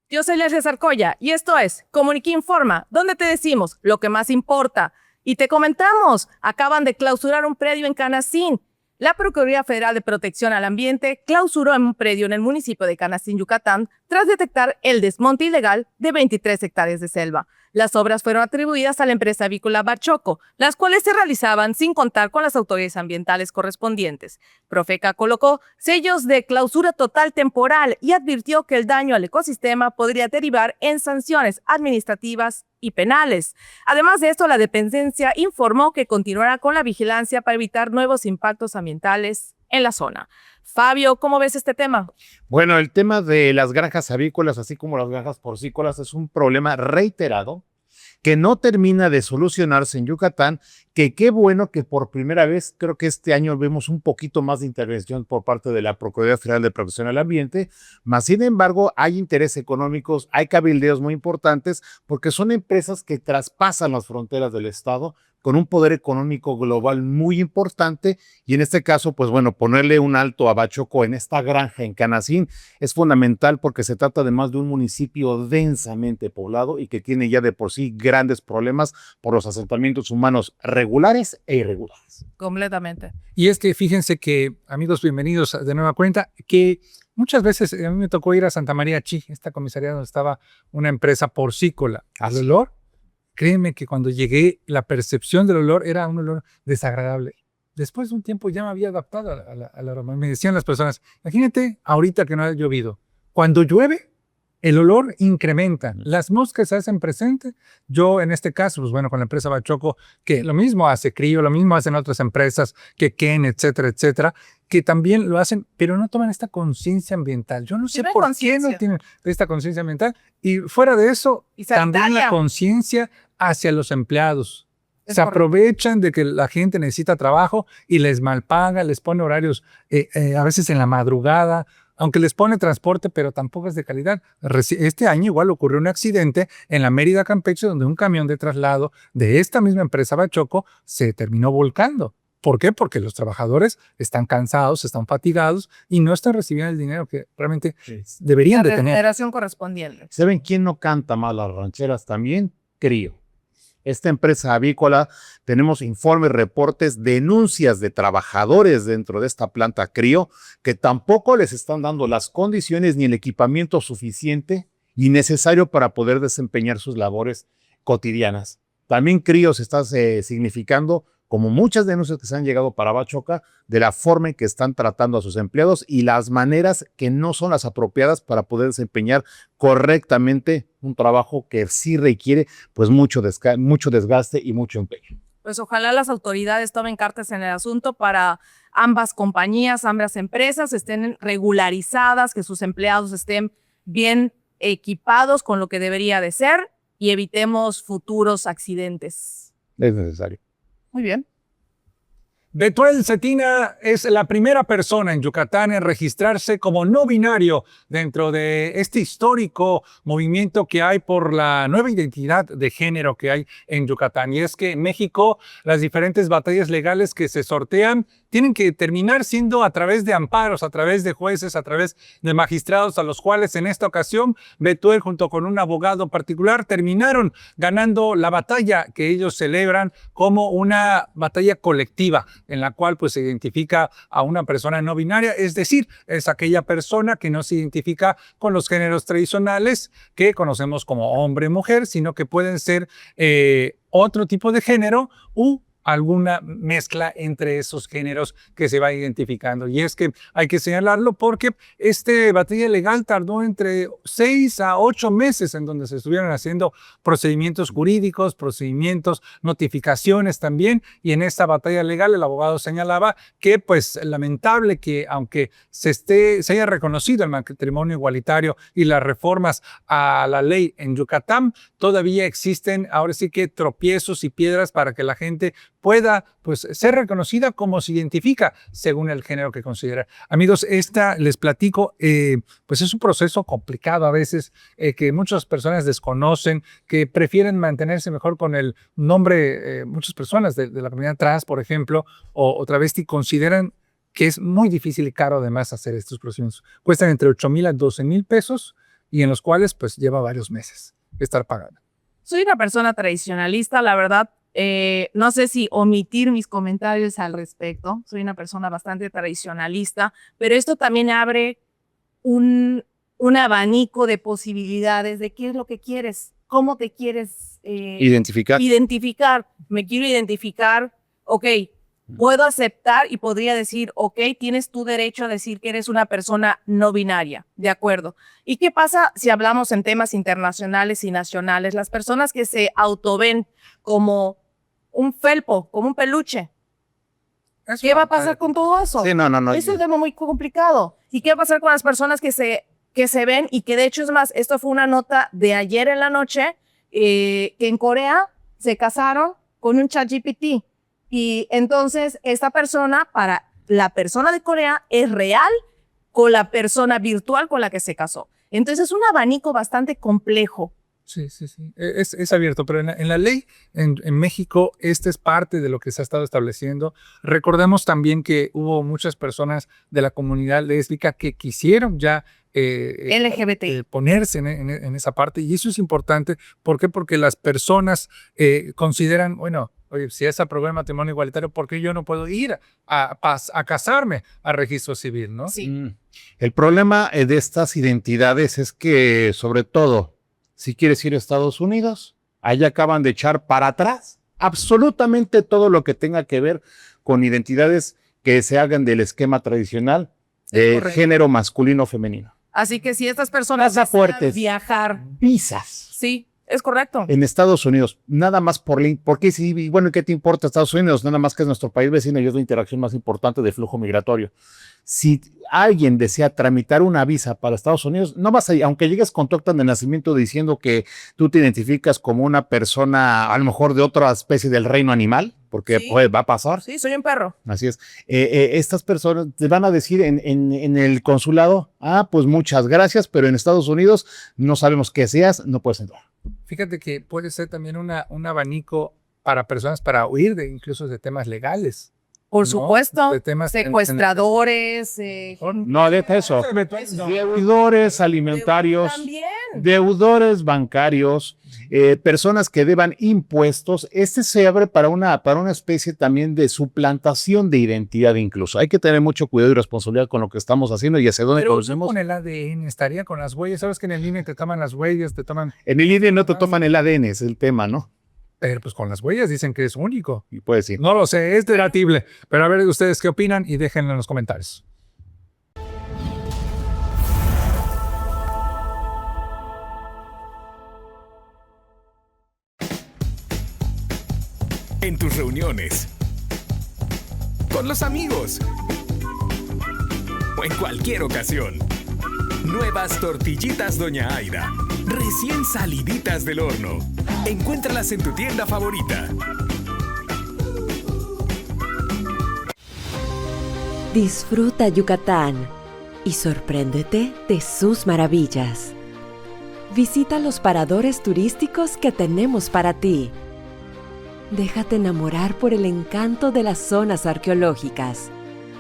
Yo soy Leslie Zarcoya y esto es Comuniquí Informa, donde te decimos lo que más importa. Y te comentamos, acaban de clausurar un predio en Canacín. La Procuraduría Federal de Protección al Ambiente clausuró un predio en el municipio de Canacín, Yucatán, tras detectar el desmonte ilegal de 23 hectáreas de selva. Las obras fueron atribuidas a la empresa avícola Bachoco, las cuales se realizaban sin contar con las autoridades ambientales correspondientes. Profeca colocó sellos de clausura total temporal y advirtió que el daño al ecosistema podría derivar en sanciones administrativas y penales. Además de esto, la dependencia informó que continuará con la vigilancia para evitar nuevos impactos ambientales en la zona. Fabio, ¿cómo ves este tema? Bueno, el tema de las granjas avícolas, así como las granjas porcícolas, es un problema reiterado que no termina de solucionarse en Yucatán, que qué bueno que por primera vez, creo que este año vemos un poquito más de intervención por parte de la Procuraduría Federal de Protección al Ambiente, mas sin embargo hay intereses económicos, hay cabildeos muy importantes, porque son empresas que traspasan las fronteras del Estado con un poder económico global muy importante y en este caso, pues bueno, ponerle un alto a Bachoco en esta granja en Canacín es fundamental porque se trata además de un municipio densamente poblado y que tiene ya de por sí grandes problemas por los asentamientos humanos regulares e irregulares. Completamente. Y es que fíjense que, amigos, bienvenidos de nueva cuenta, que muchas veces a mí me tocó ir a Santa María Chi, esta comisaría donde estaba una empresa porcícola. ¿Al olor? Créeme que cuando llegué, la percepción del olor era un olor desagradable. Después de un tiempo ya me había adaptado al aroma. Me decían las personas, imagínate ahorita que no ha llovido. Cuando llueve, el olor incrementa. Las moscas se hacen presente. Yo, en este caso, pues bueno, con la empresa Bachoco, que lo mismo hace Crío, lo mismo hacen otras empresas, que Ken, etcétera, etcétera, que también lo hacen, pero no toman esta conciencia ambiental. Yo no sé por qué no tienen esta conciencia ambiental. Y fuera de eso, también la conciencia hacia los empleados. Se aprovechan de que la gente necesita trabajo y les malpaga, les pone horarios a veces en la madrugada, aunque les pone transporte, pero tampoco es de calidad. Este año igual ocurrió un accidente en la Mérida, Campeche, donde un camión de traslado de esta misma empresa Bachoco se terminó volcando. ¿Por qué? Porque los trabajadores están cansados, están fatigados y no están recibiendo el dinero que realmente deberían de tener. La remuneración correspondiente. ¿Saben quién no canta mal las rancheras también? Crío. Esta empresa avícola, tenemos informes, reportes, denuncias de trabajadores dentro de esta planta Crío que tampoco les están dando las condiciones ni el equipamiento suficiente y necesario para poder desempeñar sus labores cotidianas. También Crío se está significando, como muchas denuncias que se han llegado para Bachoco, de la forma en que están tratando a sus empleados y las maneras que no son las apropiadas para poder desempeñar correctamente un trabajo que sí requiere pues mucho desgaste y mucho empeño. Pues ojalá las autoridades tomen cartas en el asunto para ambas compañías, ambas empresas estén regularizadas, que sus empleados estén bien equipados con lo que debería de ser y evitemos futuros accidentes. Es necesario. Muy bien. Betuel Cetina es la primera persona en Yucatán en registrarse como no binario dentro de este histórico movimiento que hay por la nueva identidad de género que hay en Yucatán. Y es que en México las diferentes batallas legales que se sortean tienen que terminar siendo a través de amparos, a través de jueces, a través de magistrados, a los cuales en esta ocasión Betuel junto con un abogado particular terminaron ganando la batalla que ellos celebran como una batalla colectiva, en la cual pues se identifica a una persona no binaria, es decir, es aquella persona que no se identifica con los géneros tradicionales que conocemos como hombre, mujer, sino que pueden ser otro tipo de género u alguna mezcla entre esos géneros que se va identificando. Y es que hay que señalarlo porque este batalla legal tardó entre 6 a 8 meses en donde se estuvieron haciendo procedimientos jurídicos, procedimientos, notificaciones también. Y en esta batalla legal el abogado señalaba que pues lamentable que aunque se haya reconocido el matrimonio igualitario y las reformas a la ley en Yucatán, todavía existen ahora sí que tropiezos y piedras para que la gente pueda pues, ser reconocida como se identifica según el género que considera. Amigos, les platico, pues es un proceso complicado a veces que muchas personas desconocen, que prefieren mantenerse mejor con el nombre, muchas personas de la comunidad trans, por ejemplo, o travesti, consideran que es muy difícil y caro además hacer estos procedimientos. Cuestan entre 8,000 a 12,000 pesos. y en los cuales pues lleva varios meses de estar pagando. Soy una persona tradicionalista, la verdad. No sé si omitir mis comentarios al respecto. Soy una persona bastante tradicionalista, pero esto también abre un abanico de posibilidades de qué es lo que quieres, cómo te quieres identificar. Me quiero identificar, ok, puedo aceptar y podría decir, ok, tienes tu derecho a decir que eres una persona no binaria, de acuerdo. ¿Y qué pasa si hablamos en temas internacionales y nacionales? Las personas que se autoven como un felpo, como un peluche. ¿Qué va a pasar con todo eso? Sí, no. Es un tema muy complicado. ¿Y qué va a pasar con las personas que se ven? Y que de hecho es más, esto fue una nota de ayer en la noche, que en Corea se casaron con un ChatGPT. Y entonces esta persona, para la persona de Corea, es real con la persona virtual con la que se casó. Entonces es un abanico bastante complejo. Sí. Es abierto, pero en la ley en México, esta es parte de lo que se ha estado estableciendo. Recordemos también que hubo muchas personas de la comunidad lésbica que quisieron ya LGBT. Ponerse en esa parte, y eso es importante. ¿Por qué? Porque las personas consideran, bueno, oye, si es aprobado el matrimonio igualitario, ¿por qué yo no puedo ir a casarme al registro civil, no? Sí. El problema de estas identidades es que, sobre todo, si quieres ir a Estados Unidos, allá acaban de echar para atrás absolutamente todo lo que tenga que ver con identidades que se hagan del esquema tradicional de género masculino o femenino. Así que si estas personas Pasaportes, viajar, visas. sí, es correcto. En Estados Unidos, nada más porque sí, bueno, ¿qué te importa Estados Unidos? Nada más que es nuestro país vecino y es la interacción más importante de flujo migratorio. Si alguien desea tramitar una visa para Estados Unidos, no vas a ir, aunque llegues con tu acta de nacimiento diciendo que tú te identificas como una persona, a lo mejor de otra especie del reino animal, porque Sí. pues, va a pasar. Sí, soy un perro. Así es. Estas personas te van a decir en el consulado, pues muchas gracias, pero en Estados Unidos no sabemos qué seas, no puedes entrar. Fíjate que puede ser también un abanico para personas para huir incluso de temas legales. Por ¿no? supuesto. De temas Secuestradores. No, deja eso. Deudores alimentarios, También. deudores bancarios, personas que deban impuestos. Se abre para una especie también de suplantación de identidad incluso. Hay que tener mucho cuidado y responsabilidad con lo que estamos haciendo y hacia dónde Pero conocemos. con el ADN, estaría con las huellas. Sabes que en el INE te toman las huellas, te toman... En el INE no te toman el ADN, es el tema, ¿no? Pero pues con las huellas dicen que es único. Y puedes ir. No lo sé, es debatible. Pero a ver ustedes qué opinan y déjenlo en los comentarios. En tus reuniones, con los amigos o en cualquier ocasión. Nuevas tortillitas Doña Aida, recién saliditas del horno. Encuéntralas en tu tienda favorita. Disfruta Yucatán y sorpréndete de sus maravillas. Visita los paradores turísticos que tenemos para ti. Déjate enamorar por el encanto de las zonas arqueológicas,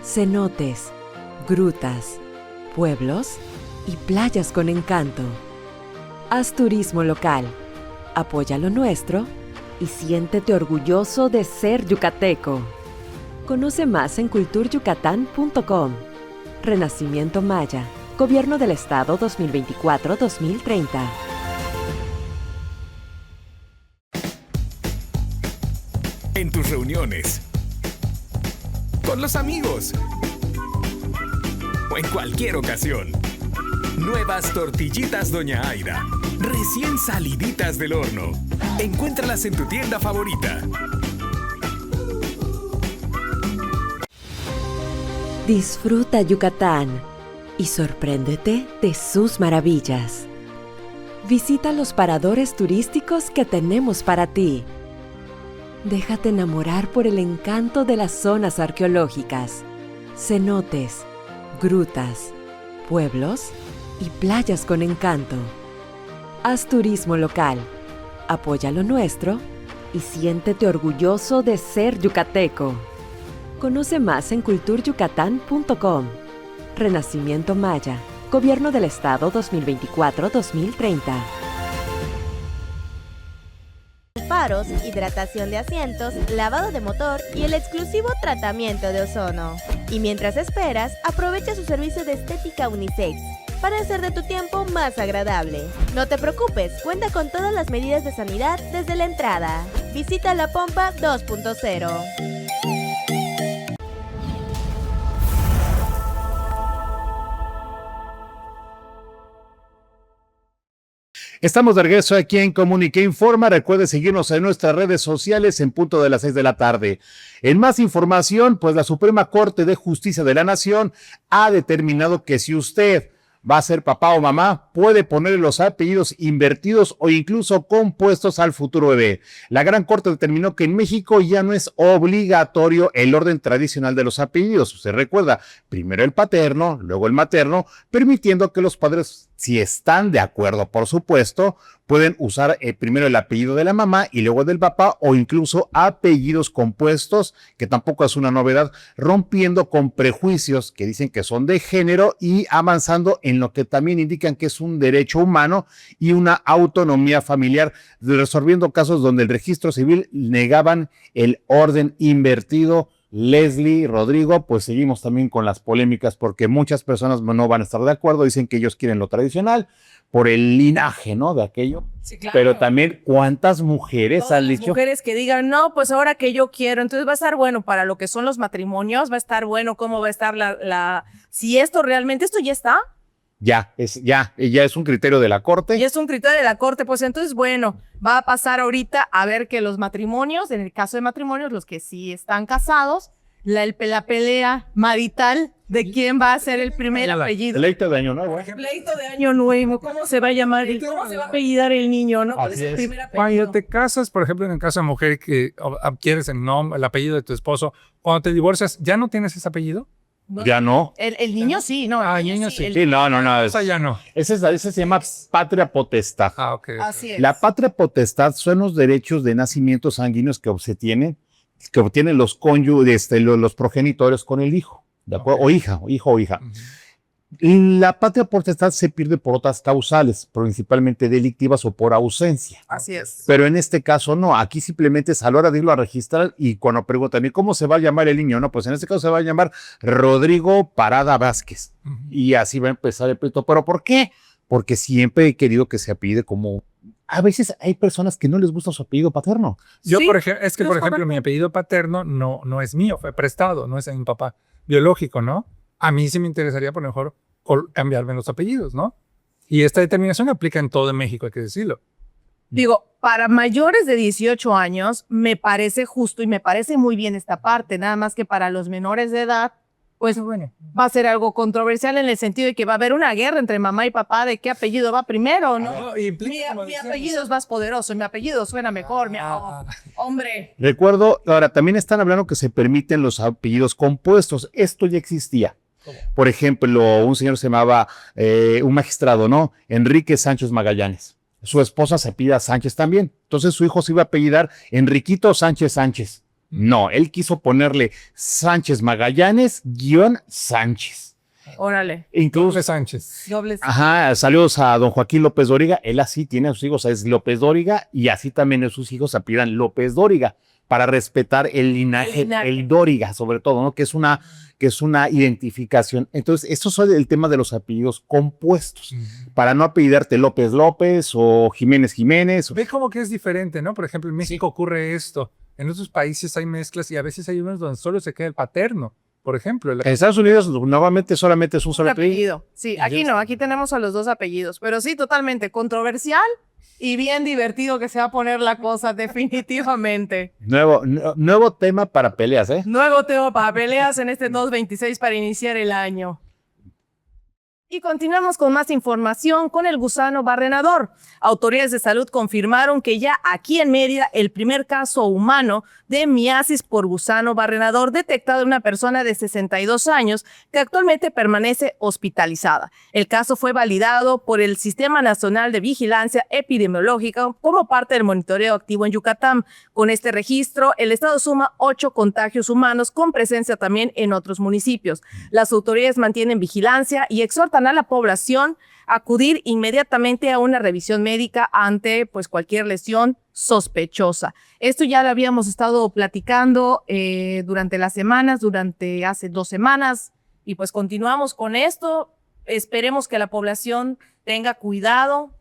cenotes, grutas, pueblos y playas con encanto. Haz turismo local, apoya lo nuestro y siéntete orgulloso de ser yucateco. Conoce más en culturyucatán.com. Renacimiento Maya, Gobierno del Estado 2024-2030. En tus reuniones, con los amigos o en cualquier ocasión. Nuevas tortillitas Doña Aida, recién saliditas del horno. Encuéntralas en tu tienda favorita. Disfruta Yucatán y sorpréndete de sus maravillas. Visita los paradores turísticos que tenemos para ti. Déjate enamorar por el encanto de las zonas arqueológicas, cenotes, grutas, pueblos y playas con encanto. Haz turismo local, apoya lo nuestro y siéntete orgulloso de ser yucateco. Conoce más en culturyucatán.com. Renacimiento Maya, Gobierno del Estado 2024-2030. Faros, hidratación de asientos, lavado de motor y el exclusivo tratamiento de ozono. Y mientras esperas, aprovecha su servicio de estética unisex para hacer de tu tiempo más agradable. No te preocupes, cuenta con todas las medidas de sanidad desde la entrada. Visita La Pompa 2.0. Estamos de regreso aquí en Comunique Informa. Recuerde seguirnos en nuestras redes sociales en punto de las 6 de la tarde. En más información, pues la Suprema Corte de Justicia de la Nación ha determinado que si usted va a ser papá o mamá, puede ponerle los apellidos invertidos o incluso compuestos al futuro bebé. La Gran Corte determinó que en México ya no es obligatorio el orden tradicional de los apellidos. Usted recuerda, primero el paterno, luego el materno, permitiendo que los padres, si están de acuerdo, por supuesto, pueden usar primero el apellido de la mamá y luego del papá o incluso apellidos compuestos, que tampoco es una novedad, rompiendo con prejuicios que dicen que son de género y avanzando en lo que también indican que es un derecho humano y una autonomía familiar, resolviendo casos donde el registro civil negaban el orden invertido. Leslie, Rodrigo, pues seguimos también con las polémicas porque muchas personas no van a estar de acuerdo, dicen que ellos quieren lo tradicional por el linaje, ¿no? De aquello. Sí, claro. Pero también, ¿cuántas mujeres Todas han las dicho? mujeres que digan, no, pues ahora que yo quiero, entonces va a estar bueno para lo que son los matrimonios, va a estar bueno cómo va a estar si esto realmente, esto ya está. Ya es un criterio de la Corte. Y es un criterio de la Corte, pues entonces, bueno, va a pasar ahorita a ver que los matrimonios, en el caso de matrimonios, los que sí están casados, la pelea marital de quién va a ser el primer apellido. Pleito de año nuevo. Pleito de año nuevo, ¿cómo se va a llamar? ¿Cómo se va a apellidar el niño? ¿No? ¿Cuál es el primer apellido? Cuando te casas, por ejemplo, en el caso de mujer que adquieres el apellido de tu esposo, cuando te divorcias, ¿ya no tienes ese apellido? Ya no. El niño sí, ¿no? Ah, el niño sí. Sí, no. O sea, ya no. Ese se llama patria potestad. Ah, ok. Así es. La patria potestad son los derechos de nacimiento sanguíneos que obtienen los cónyuges, los progenitores con el hijo, ¿de acuerdo? Okay. Hijo o hija. La patria potestad se pierde por otras causales, principalmente delictivas o por ausencia. Así es. Pero en este caso no, aquí simplemente es a la hora de irlo a registrar y cuando preguntan, ¿y cómo se va a llamar el niño? No, pues en este caso se va a llamar Rodrigo Parada Vázquez. Y así va a empezar el pleito. ¿Pero por qué? Porque siempre he querido que se apellide como... A veces hay personas que no les gusta su apellido paterno. Yo, Sí, por ejemplo, correcto. mi apellido paterno no es mío, fue prestado, no es de mi papá biológico, ¿no? A mí sí me interesaría, por lo mejor, cambiarme los apellidos, ¿no? Y esta determinación aplica en todo México, hay que decirlo. Digo, para mayores de 18 años me parece justo y me parece muy bien esta parte, nada más que para los menores de edad, pues bueno, va a ser algo controversial en el sentido de que va a haber una guerra entre mamá y papá de qué apellido va primero, ¿no? Mi apellido es más poderoso, mi apellido suena mejor, hombre. Recuerdo, ahora también están hablando que se permiten los apellidos compuestos. Esto ya existía. Por ejemplo, un señor se llamaba, un magistrado, ¿no? Enrique Sánchez Magallanes. Su esposa se apellida Sánchez también. Entonces su hijo se iba a apellidar Enriquito Sánchez Sánchez. No, él quiso ponerle Sánchez Magallanes Sánchez. Órale. Incluso, Doble Sánchez. Dobles. ajá, saludos a don Joaquín López Dóriga. Él así tiene a sus hijos, es López Dóriga, y así también sus hijos se apellidan López Dóriga, para respetar el linaje, el Dóriga, sobre todo, ¿no? Que es una identificación. Entonces, esto es el tema de los apellidos compuestos, para no apellidarte López López o Jiménez Jiménez. Ve como que es diferente, ¿no? Por ejemplo, en México ocurre esto. En otros países hay mezclas y a veces hay unos donde solo se queda el paterno. Por ejemplo, En Estados Unidos nuevamente solamente es un solo apellido. Sí, aquí no, aquí tenemos a los dos apellidos, pero sí, totalmente controversial y bien divertido que se va a poner la cosa, definitivamente. Nuevo tema para peleas, ¿eh? Nuevo tema para peleas en este 226 para iniciar el año. Y continuamos con más información con el gusano barrenador. Autoridades de salud confirmaron que ya aquí en Mérida el primer caso humano de miasis por gusano barrenador detectado en una persona de 62 años que actualmente permanece hospitalizada. El caso fue validado por el Sistema Nacional de Vigilancia Epidemiológica como parte del monitoreo activo en Yucatán. Con este registro, el estado suma 8 contagios humanos con presencia también en otros municipios. Las autoridades mantienen vigilancia y exhortan exhortan a la población a acudir inmediatamente a una revisión médica ante pues, cualquier lesión sospechosa. Esto ya lo habíamos estado platicando durante las semanas, durante hace 2 semanas, y pues continuamos con esto. Esperemos que la población tenga cuidado.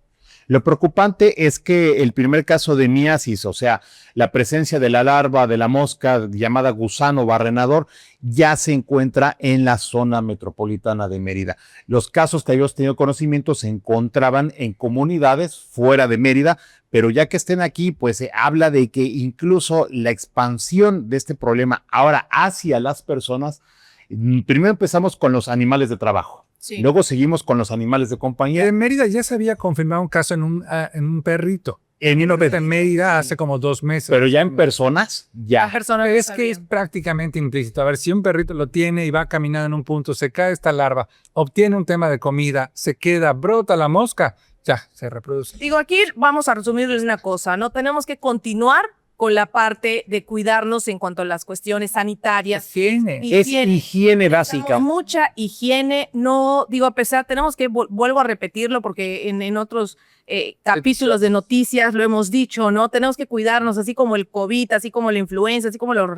Lo preocupante es que el primer caso de miasis, o sea, la presencia de la larva de la mosca llamada gusano barrenador, ya se encuentra en la zona metropolitana de Mérida. Los casos que habíamos tenido conocimiento se encontraban en comunidades fuera de Mérida, pero ya que estén aquí, pues se habla de que incluso la expansión de este problema ahora hacia las personas, primero empezamos con los animales de trabajo. Sí. Luego seguimos con los animales de compañía. En Mérida ya se había confirmado un caso en un perrito. En Mérida hace como 2 meses. Pero ya en personas, ya. Es que es prácticamente implícito. A ver, si un perrito lo tiene y va caminando en un punto, se cae esta larva, obtiene un tema de comida, se queda, brota la mosca, ya, se reproduce. Digo, aquí vamos a resumirles una cosa, ¿no? Tenemos que continuar con la parte de cuidarnos en cuanto a las cuestiones sanitarias. Higiene. Es higiene básica. Mucha higiene, no, digo, a pesar, tenemos que, vuelvo a repetirlo porque en otros capítulos de noticias lo hemos dicho, ¿no? Tenemos que cuidarnos, así como el COVID, así como la influenza, así como los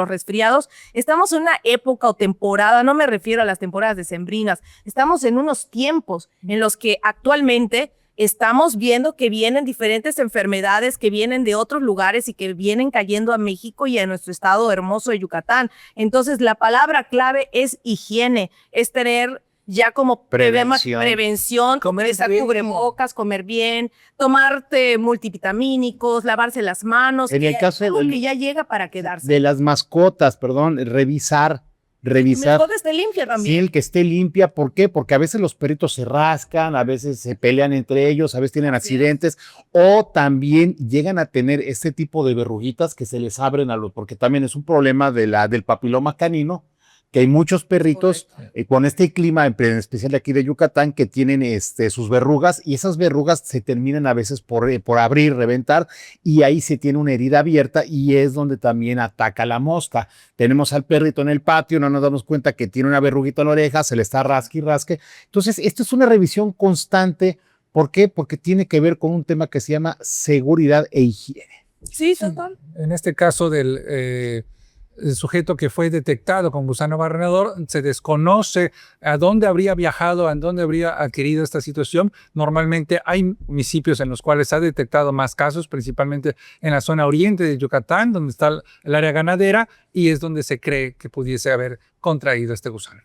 resfriados. Estamos en una época o temporada, no me refiero a las temporadas decembrinas, estamos en unos tiempos en los que actualmente estamos viendo que vienen diferentes enfermedades que vienen de otros lugares y que vienen cayendo a México y a nuestro estado hermoso de Yucatán. Entonces, la palabra clave es higiene, es tener ya como prevención, usar cubrebocas, comer bien, tomarte multivitamínicos, lavarse las manos. En el caso que ya llega para quedarse. de las mascotas, perdón, revisar. Mejor que esté limpia también. Sí, el que esté limpia. ¿Por qué? Porque a veces los perritos se rascan, a veces se pelean entre ellos, a veces tienen accidentes, o también llegan a tener este tipo de verruguitas que se les abren porque también es un problema del papiloma canino, que hay muchos perritos con este clima, en especial de aquí de Yucatán, que tienen sus verrugas, y esas verrugas se terminan a veces por abrir, reventar, y ahí se tiene una herida abierta y es donde también ataca la mosca. Tenemos al perrito en el patio, no nos damos cuenta que tiene una verruguita en la oreja, se le está rasque y rasque. Entonces, esto es una revisión constante. ¿Por qué? Porque tiene que ver con un tema que se llama seguridad e higiene. Sí, total. En este caso del el sujeto que fue detectado con gusano barrenador, se desconoce a dónde habría viajado, a dónde habría adquirido esta situación. Normalmente hay municipios en los cuales se ha detectado más casos, principalmente en la zona oriente de Yucatán, donde está el área ganadera, y es donde se cree que pudiese haber contraído este gusano.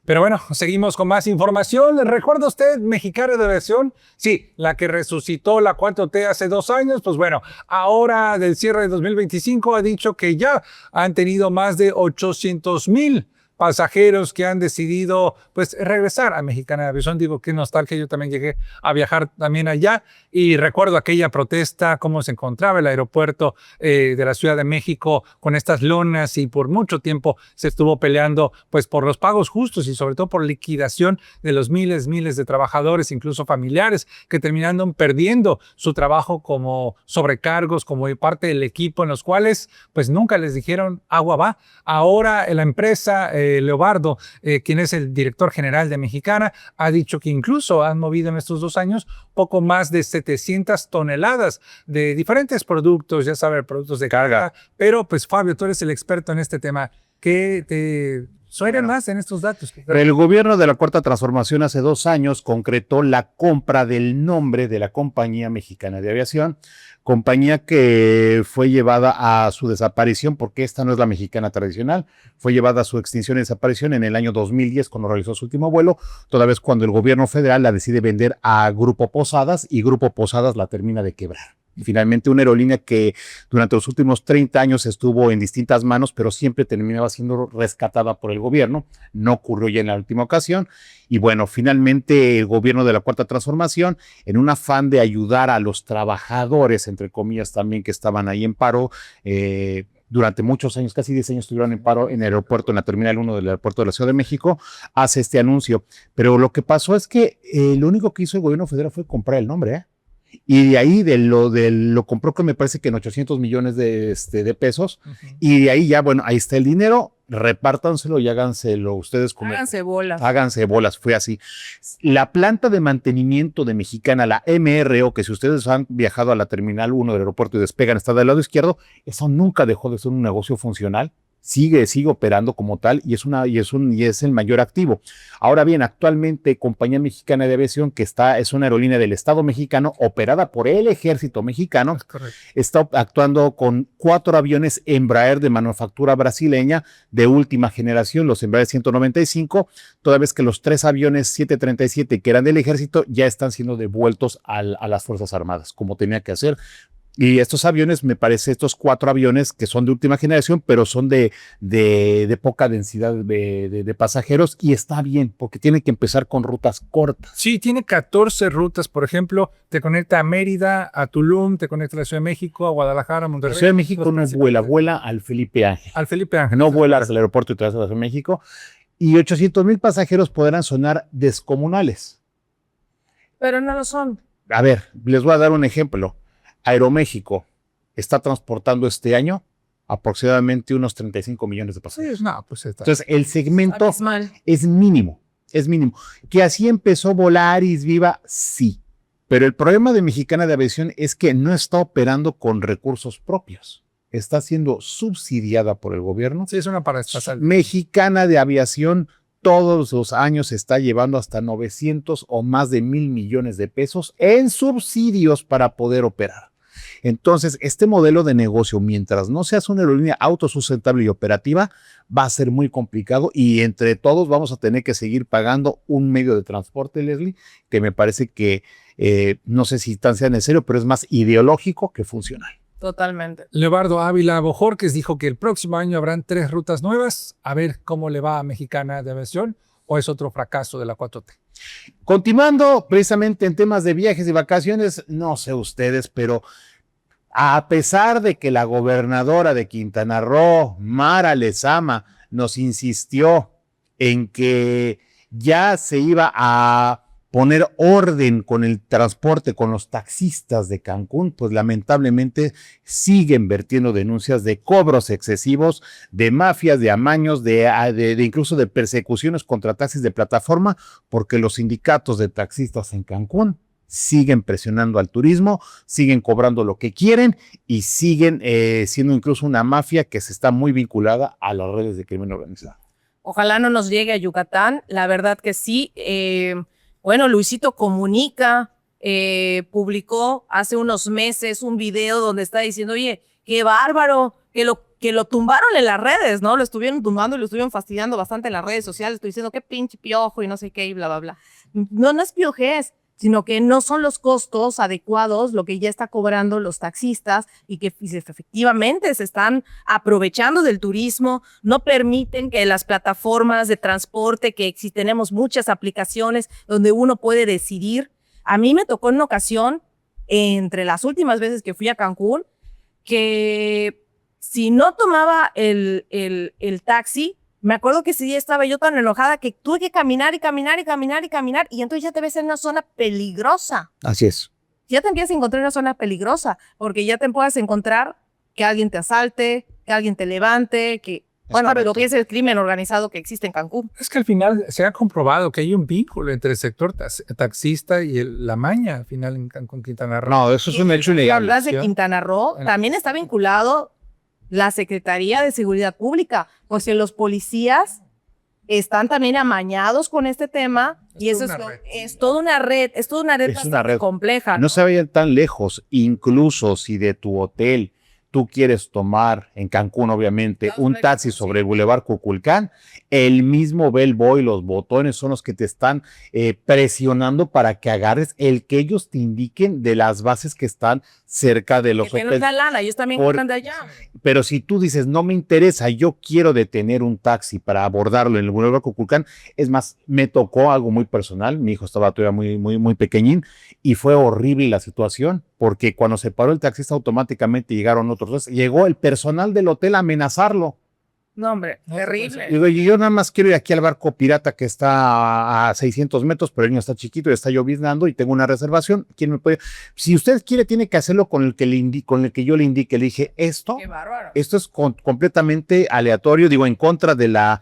Pero bueno, seguimos con más información. ¿Recuerda usted Mexicana de Aviación? Sí, la que resucitó la 4T hace 2 años. Pues bueno, ahora del cierre de 2025 ha dicho que ya han tenido más de 800,000 pasajeros que han decidido pues regresar a Mexicana de Aviación. Digo, qué nostalgia, yo también llegué a viajar también allá y recuerdo aquella protesta, cómo se encontraba el aeropuerto de la Ciudad de México con estas lonas, y por mucho tiempo se estuvo peleando pues por los pagos justos y sobre todo por liquidación de los miles de trabajadores, incluso familiares, que terminaron perdiendo su trabajo como sobrecargos, como parte del equipo, en los cuales pues nunca les dijeron agua va. Ahora la empresa Leobardo, quien es el director general de Mexicana, ha dicho que incluso han movido en estos 2 años poco más de 700 toneladas de diferentes productos, ya saben, productos de carga. Pero pues Fabio, tú eres el experto en este tema. ¿Qué te suena más en estos datos? El gobierno de la Cuarta Transformación hace 2 años concretó la compra del nombre de la Compañía Mexicana de Aviación, compañía que fue llevada a su desaparición, porque esta no es la mexicana tradicional, fue llevada a su extinción y desaparición en el año 2010 cuando realizó su último vuelo, toda vez cuando el gobierno federal la decide vender a Grupo Posadas y Grupo Posadas la termina de quebrar. Finalmente, una aerolínea que durante los últimos 30 años estuvo en distintas manos, pero siempre terminaba siendo rescatada por el gobierno. No ocurrió ya en la última ocasión. Y bueno, finalmente el gobierno de la Cuarta Transformación, en un afán de ayudar a los trabajadores, entre comillas también, que estaban ahí en paro, durante muchos años, casi 10 años estuvieron en paro en el aeropuerto, en la Terminal 1 del aeropuerto de la Ciudad de México, hace este anuncio. Pero lo que pasó es que lo único que hizo el gobierno federal fue comprar el nombre, Y de ahí lo compró, que me parece que en 800 millones de pesos. Y de ahí ya, bueno, ahí está el dinero, repártanselo y háganselo ustedes comer. Háganse bolas. Háganse bolas, fue así. La planta de mantenimiento de Mexicana, la MRO, que si ustedes han viajado a la Terminal 1 del aeropuerto y despegan, está del lado izquierdo, eso nunca dejó de ser un negocio funcional. Sigue operando como tal y es el mayor activo. Ahora bien, actualmente Compañía Mexicana de Aviación, que es una aerolínea del Estado mexicano operada por el Ejército mexicano, está actuando con 4 aviones Embraer de manufactura brasileña de última generación, los Embraer 195, toda vez que los 3 aviones 737 que eran del Ejército ya están siendo devueltos a las Fuerzas Armadas, como tenía que hacer. Y estos aviones, me parece, estos 4 aviones que son de última generación, pero son de poca densidad de pasajeros, y está bien, porque tienen que empezar con rutas cortas. Sí, tiene 14 rutas, por ejemplo, te conecta a Mérida, a Tulum, te conecta a la Ciudad de México, a Guadalajara, a Monterrey. La Ciudad de México no vuela al Felipe Ángel. Al Felipe Ángel. No vuela al aeropuerto y trae a la Ciudad de México. Y 800,000 pasajeros podrán sonar descomunales. Pero no lo son. A ver, les voy a dar un ejemplo. Aeroméxico está transportando este año aproximadamente unos 35 millones de pasajeros. Sí, no, pues está. Entonces, el segmento Abismal. es mínimo. Que así empezó Volaris, Viva, sí. Pero el problema de Mexicana de Aviación es que no está operando con recursos propios. Está siendo subsidiada por el gobierno. Sí, es una paraestatal. Mexicana de Aviación todos los años está llevando hasta 900 o más de 1,000 millones de pesos en subsidios para poder operar. Entonces, este modelo de negocio, mientras no seas una aerolínea autosustentable y operativa, va a ser muy complicado, y entre todos vamos a tener que seguir pagando un medio de transporte, Leslie, que me parece que no sé si tan sea necesario, pero es más ideológico que funcional. Totalmente. Leobardo Ávila Bojorquez dijo que el próximo año habrán 3 rutas nuevas. A ver cómo le va a Mexicana de Aviación, o es otro fracaso de la 4T. Continuando precisamente en temas de viajes y vacaciones, no sé ustedes, pero a pesar de que la gobernadora de Quintana Roo, Mara Lezama, nos insistió en que ya se iba a poner orden con el transporte, con los taxistas de Cancún, pues lamentablemente siguen vertiendo denuncias de cobros excesivos, de mafias, de amaños, de incluso de persecuciones contra taxis de plataforma, porque los sindicatos de taxistas en Cancún siguen presionando al turismo, siguen cobrando lo que quieren y siguen siendo incluso una mafia que se está muy vinculada a las redes de crimen organizado. Ojalá no nos llegue a Yucatán, la verdad que sí. Bueno, Luisito Comunica publicó hace unos meses un video donde está diciendo, oye, qué bárbaro, que lo tumbaron en las redes, ¿no? Lo estuvieron tumbando y lo estuvieron fastidiando bastante en las redes sociales, estoy diciendo qué pinche piojo y no sé qué y bla, bla, bla. No es piojez, sino que no son los costos adecuados lo que ya está cobrando los taxistas, y que efectivamente se están aprovechando del turismo, no permiten que las plataformas de transporte, que tenemos muchas aplicaciones donde uno puede decidir. A mí me tocó en una ocasión, entre las últimas veces que fui a Cancún, que si no tomaba el taxi, me acuerdo que ese día estaba yo tan enojada que tuve que caminar y caminar y caminar y caminar, y entonces ya te ves en una zona peligrosa. Así es. Ya te empiezas a encontrar en una zona peligrosa, porque ya te puedes encontrar que alguien te asalte, que alguien te levante, que, bueno, lo que es el crimen organizado que existe en Cancún. Es que al final se ha comprobado que hay un vínculo entre el sector taxista y la maña, al final en Cancún, Quintana Roo. No, eso es un hecho Si ilegal. hablas de Quintana Roo, también está vinculado la Secretaría de Seguridad Pública, pues si los policías están también amañados con este tema, y eso es toda una red, es toda una red bastante compleja. No se vayan tan lejos, incluso si de tu hotel tú quieres tomar, en Cancún obviamente, un taxi sobre el Boulevard Cuculcán, el mismo bellboy, los botones son los que te están presionando para que agarres el que ellos te indiquen de las bases que están cerca de los hoteles. Que no es la lana, ellos también compran de allá. Pero si tú dices, no me interesa, yo quiero detener un taxi para abordarlo en el Boulevard Cuculcán, es más, me tocó algo muy personal, mi hijo estaba todavía muy pequeñín, y fue horrible la situación, porque cuando se paró el taxista automáticamente llegaron otros dos, llegó el personal del hotel a amenazarlo. No, hombre, terrible. Digo, yo nada más quiero ir aquí al barco pirata que está a 600 metros, pero el niño está chiquito y está lloviznando y tengo una reservación. ¿Quién me puede? Si usted quiere, tiene que hacerlo con el que yo le indique. Le dije, esto Qué bárbaro. es completamente aleatorio, digo, en contra de la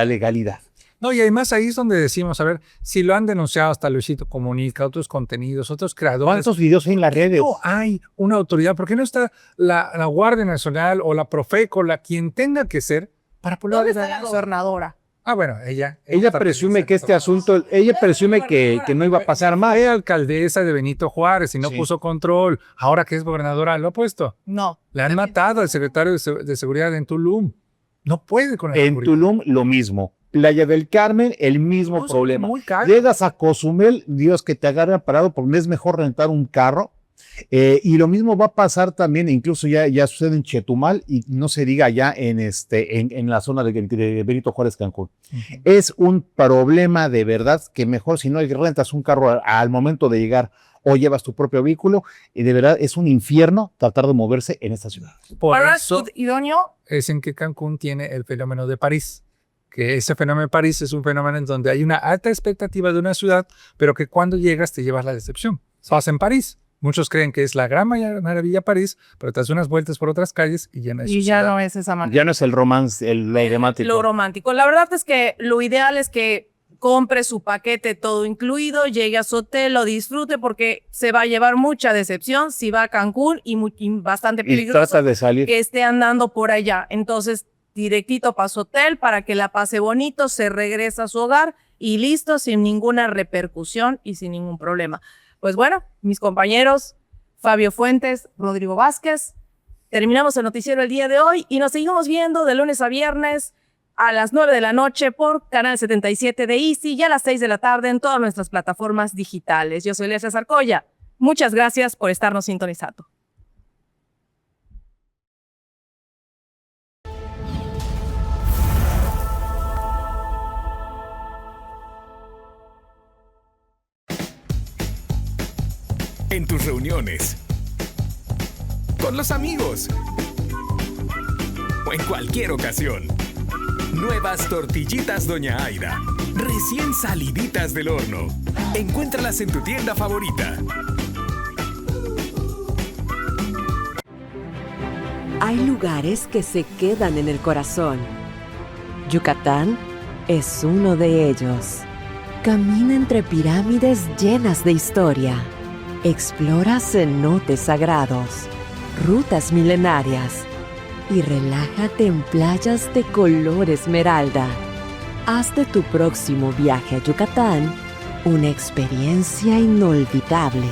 legalidad. No, y además ahí es donde decimos, a ver, si lo han denunciado hasta Luisito Comunica, otros contenidos, otros creadores. ¿Cuántos videos hay en las redes? No hay una autoridad. ¿Por qué no está la Guardia Nacional o la Profeco, quien tenga que ser, para poner ¿Dónde está la gobernadora? Ah, bueno, ella Presume que este asunto, presume que no iba a pasar más. Fue alcaldesa de Benito Juárez y no Sí. puso control. Ahora que es gobernadora, lo ha puesto. No. Le han matado al secretario de Seguridad en Tulum. No puede con la En seguridad. Tulum, lo mismo. Playa del Carmen, el mismo No, problema. muy caro. Llegas a Cozumel, Dios que te agarre parado, porque es mejor rentar un carro. Y lo mismo va a pasar también, incluso ya sucede en Chetumal y no se diga ya en la zona de Benito Juárez, Cancún. Es un problema de verdad que mejor si no rentas un carro al momento de llegar o llevas tu propio vehículo, y de verdad es un infierno tratar de moverse en esta ciudad. Por Para eso idóneo, es en que Cancún tiene el fenómeno de París. Que ese fenómeno de París es un fenómeno en donde hay una alta expectativa de una ciudad, pero que cuando llegas te llevas la decepción. Estás en París. Muchos creen que es la gran maravilla París, pero te das unas vueltas por otras calles y ya no es y su ya ciudad. no es esa manera. Ya no es el romance, lo romántico. Lo romántico. La verdad es que lo ideal es que compre su paquete todo incluido, llegue a su hotel, lo disfrute porque se va a llevar mucha decepción si va a Cancún y bastante Y peligroso trata de salir. que esté andando por allá. Entonces, directito para su hotel para que la pase bonito, se regresa a su hogar y listo, sin ninguna repercusión y sin ningún problema. Pues bueno, mis compañeros Fabio Fuentes, Rodrigo Vázquez, terminamos el noticiero el día de hoy y nos seguimos viendo de lunes a viernes a las 9 de la noche por Canal 77 de Easy y a las 6 de la tarde en todas nuestras plataformas digitales. Yo soy Leslie Zarcoya. Muchas gracias por estarnos sintonizando. En tus reuniones, con los amigos o en cualquier ocasión. Nuevas tortillitas Doña Aida, recién saliditas del horno. Encuéntralas en tu tienda favorita. Hay lugares que se quedan en el corazón. Yucatán es uno de ellos. Camina entre pirámides llenas de historia. Explora cenotes sagrados, rutas milenarias y relájate en playas de color esmeralda. Haz de tu próximo viaje a Yucatán una experiencia inolvidable.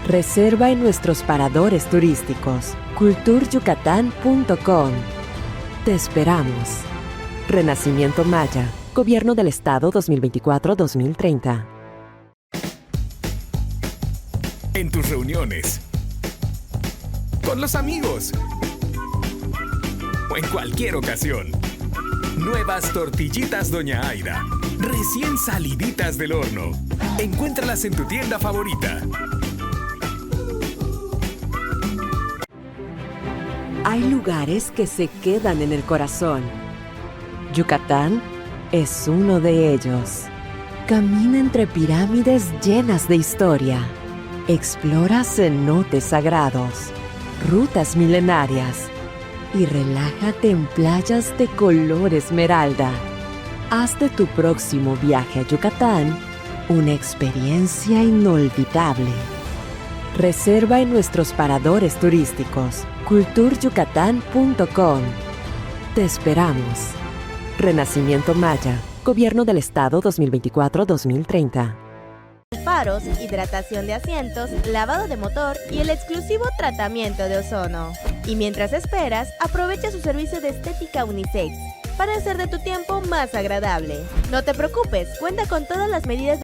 Reserva en nuestros paradores turísticos culturyucatán.com. Te esperamos. Renacimiento Maya, Gobierno del Estado 2024-2030. En tus reuniones, con los amigos o en cualquier ocasión. Nuevas tortillitas Doña Aida, recién saliditas del horno. Encuéntralas en tu tienda favorita. Hay lugares que se quedan en el corazón. Yucatán es uno de ellos. Camina entre pirámides llenas de historia. Explora cenotes sagrados, rutas milenarias y relájate en playas de color esmeralda. Haz de tu próximo viaje a Yucatán una experiencia inolvidable. Reserva en nuestros paradores turísticos culturyucatán.com. Te esperamos. Renacimiento Maya, Gobierno del Estado 2024-2030. Faros, hidratación de asientos, lavado de motor y el exclusivo tratamiento de ozono. Y mientras esperas, aprovecha su servicio de estética unisex para hacer de tu tiempo más agradable. No te preocupes, cuenta con todas las medidas